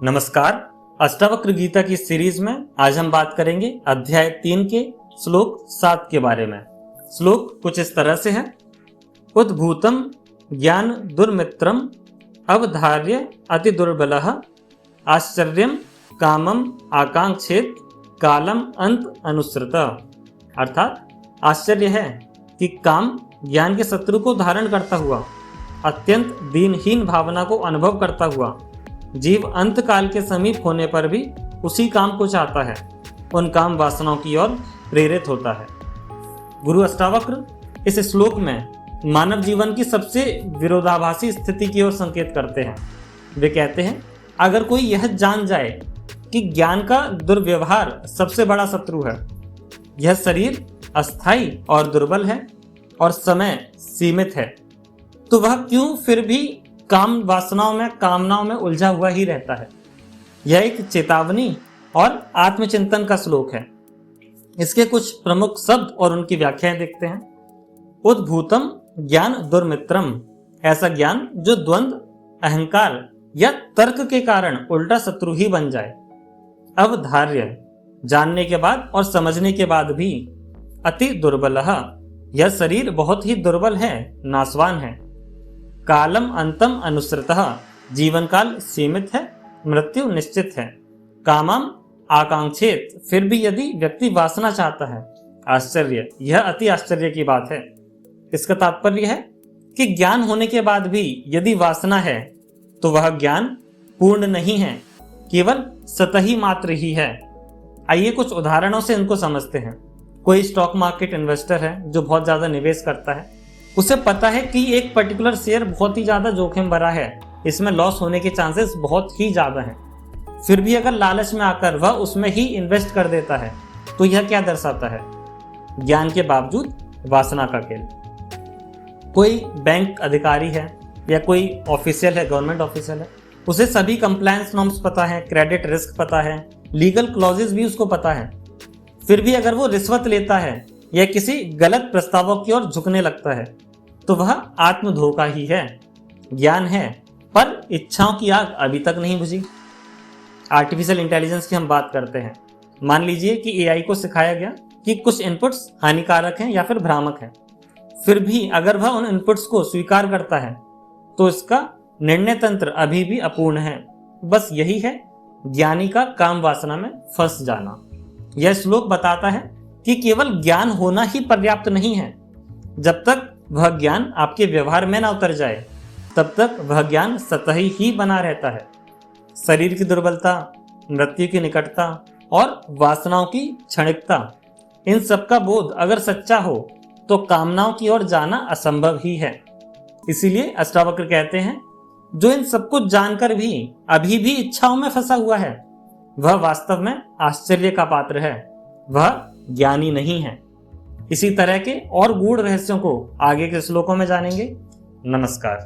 नमस्कार। अष्टावक्र गीता की सीरीज में आज हम बात करेंगे अध्याय 3 के श्लोक 7 के बारे में। श्लोक कुछ इस तरह से है। उद्भूतम ज्ञान दुर्मित्रम अवधार्य अति दुर्बलः आश्चर्यम कामम आकांक्षेत कालम अंत अनुसृत। अर्थात आश्चर्य है कि काम ज्ञान के शत्रु को धारण करता हुआ, अत्यंत दीनहीन भावना को अनुभव करता हुआ जीव अंत काल के समीप होने पर भी उसी काम को चाहता है, उन काम वासनाओं की ओर प्रेरित होता है। गुरु अष्टावक्र इस श्लोक में मानव जीवन की सबसे विरोधाभासी स्थिति की ओर संकेत करते हैं। वे कहते हैं, अगर कोई यह जान जाए कि ज्ञान का दुर्व्यवहार सबसे बड़ा शत्रु है, यह शरीर अस्थाई और दुर्बल है और समय सीमित है, तो वह क्यों फिर भी काम वासनाओं में, कामनाओं में उलझा हुआ ही रहता है। यह एक चेतावनी और आत्मचिंतन का श्लोक है। इसके कुछ प्रमुख शब्द और उनकी व्याख्याएं देखते हैं। उद्भूतम ज्ञान दुर्मित्रम, ऐसा ज्ञान जो द्वंद्व, अहंकार या तर्क के कारण उल्टा शत्रु ही बन जाए। अवधार्य, जानने के बाद और समझने के बाद भी। अति दुर्बलः, यह शरीर बहुत ही दुर्बल है, नाशवान है। कालम अंतम अनुसृतः, जीवन काल सीमित है, मृत्यु निश्चित है। कामम आकांक्षेत, फिर भी यदि व्यक्ति वासना चाहता है। आश्चर्य, यह अति आश्चर्य की बात है। इसका तात्पर्य है कि ज्ञान होने के बाद भी यदि वासना है तो वह ज्ञान पूर्ण नहीं है, केवल सतही मात्र ही है। आइए कुछ उदाहरणों से इनको समझते हैं। कोई स्टॉक मार्केट इन्वेस्टर है जो बहुत ज्यादा निवेश करता है। उसे पता है कि एक पर्टिकुलर शेयर बहुत ही ज्यादा जोखिम भरा है, इसमें लॉस होने के चांसेस बहुत ही ज्यादा हैं। फिर भी अगर लालच में आकर वह उसमें ही इन्वेस्ट कर देता है, तो यह क्या दर्शाता है? ज्ञान के बावजूद वासना का खेल। कोई बैंक अधिकारी है या कोई ऑफिशियल है, गवर्नमेंट ऑफिशियल है, उसे सभी कंप्लायंस नॉर्म्स पता है, क्रेडिट रिस्क पता है, लीगल क्लॉजेस भी उसको पता है। फिर भी अगर वो रिश्वत लेता है या किसी गलत प्रस्तावों की ओर झुकने लगता है, तो वह आत्मधोखा ही है। ज्ञान है पर इच्छाओं की आग अभी तक नहीं बुझी। आर्टिफिशियल इंटेलिजेंस की हम बात करते हैं। मान लीजिए कि एआई को सिखाया गया कि कुछ इनपुट्स हानिकारक हैं या फिर भ्रामक हैं। फिर भी अगर वह उन इनपुट्स को स्वीकार करता है, तो इसका निर्णय तंत्र अभी भी अपूर्ण है। बस यही है ज्ञानी का काम वासना में फंस जाना। यह श्लोक बताता है कि केवल ज्ञान होना ही पर्याप्त नहीं है। जब तक वह ज्ञान आपके व्यवहार में ना उतर जाए, तब तक वह ज्ञान सतही ही बना रहता है। शरीर की दुर्बलता, मृत्यु की निकटता और वासनाओं की क्षणिकता, इन सब का बोध अगर सच्चा हो तो कामनाओं की ओर जाना असंभव ही है। इसीलिए अष्टावक्र कहते हैं, जो इन सब कुछ जानकर भी अभी भी इच्छाओं में फंसा हुआ है, वह वास्तव में आश्चर्य का पात्र है, वह ज्ञानी नहीं है। इसी तरह के और गूढ़ रहस्यों को आगे के श्लोकों में जानेंगे। नमस्कार।